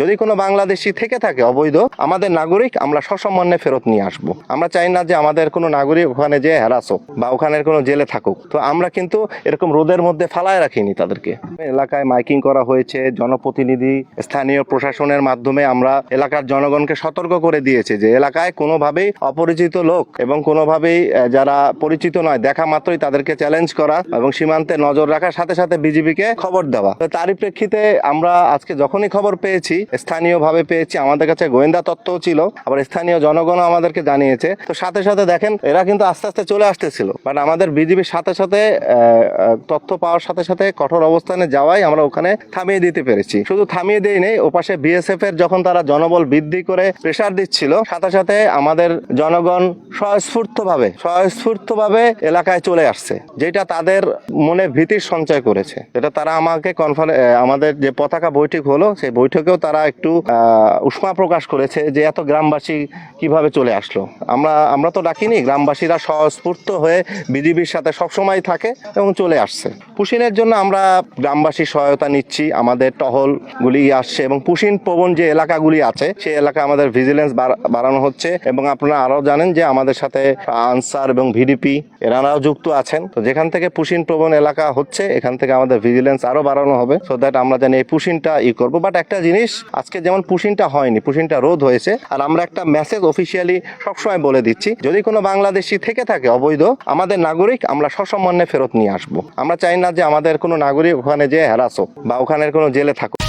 যদি কোনো বাংলাদেশি থেকে থাকে অবৈধ, আমাদের নাগরিক আমরা সসম্মানে ফেরত নিয়ে আসবো। আমরা চাই না যে আমাদের কোনো নাগরিক ওখানে যে হ্যারাস হোক বা ওখানের কোনো জেলে থাকুক। তো আমরা কিন্তু এরকম রোদের মধ্যে ফালায় রাখিনি তাদেরকে। এলাকায় মাইকিং করা হয়েছে, জনপ্রতিনিধি স্থানীয় প্রশাসনের মাধ্যমে আমরা এলাকার জনগণকে সতর্ক করে দিয়েছে যে এলাকায় কোনোভাবেই অপরিচিত লোক এবং কোনোভাবেই যারা পরিচিত নয় দেখা মাত্রই তাদেরকে চ্যালেঞ্জ করা এবং সীমান্তে নজর রাখার সাথে সাথে বিজিবিকে খবর দেওয়া। তো তারই প্রেক্ষিতে আমরা আজকে যখনই খবর পেয়েছি, স্থানীয়ভাবে পেয়েছি, আমাদের কাছে গোয়েন্দা তথ্যও ছিল, আবার স্থানীয় জনগণও আমাদেরকে জানিয়েছে। তো সাথে সাথে দেখেন এরা কিন্তু আস্তে আস্তে চলে আসতেছিল, বাট আমাদের বিজিবির সাথে সাথে তথ্য পাওয়ার সাথে সাথে কঠোর অবস্থানে যাওয়াই আমরা ওখানে থামিয়ে দিতে পেরেছি। শুধু থামিয়ে দেই নেই, ওপাশে বিএসএফ এর যখন তারা জনবল বৃদ্ধি করে প্রেসার দিচ্ছিল, সাথে সাথে আমাদের জনগণ স্বস্ফূর্তভাবে এলাকায় চলে আসছে, যেটা তাদের মনে ভীতির সঞ্চয় করেছে। যেটা তারা আমাকে আমাদের যে পতাকা বৈঠক হলো, সেই বৈঠকেও তারা একটু উষ্মা প্রকাশ করেছে যে এত গ্রামবাসী কিভাবে চলে আসলো। আমরা তো ডাকিনি, গ্রামবাসীরা স্বস্ফূর্ত হয়ে বিজিবির সাথে সবসময় থাকে এবং চলে আসছে। পুশিনের জন্য আমরা গ্রামবাসীর সহায়তা নিচ্ছি, আমাদের টহলগুলি আসছে এবং পুশিন প্রবণ যে এলাকাগুলি আছে সেই এলাকা আমাদের ভিজিলেন্স বাড়ানো হচ্ছে। এবং আপনারা আরও জানেন যে আমাদের সাথে আনসার এবং ভিডিপি এনারাও যুক্ত আছেন। তো যেখান থেকে পুশিন প্রবণ এলাকা হচ্ছে এখান থেকে আমাদের ভিজিলেন্স আরও বাড়ানো হবে, সো দ্যাট আমরা জানি এই পুশিনটা করবো। বাট একটা জিনিস, আজকে যেমন পুশিনটা হয়নি, পুশিনটা রোধ হয়েছে। আর আমরা একটা মেসেজ অফিসিয়ালি সবসময় বলে দিচ্ছি, যদি কোনো বাংলাদেশি থেকে থাকে অবৈধ, আমাদের নাগরিক আমরা সসম্মানে ফেরত নিয়ে আসবো। আমরা চাই না যে আমাদের কোনো নাগরিক ওখানে যে হ্যারাস হোক বা ওখানের কোনো জেলে থাকুক।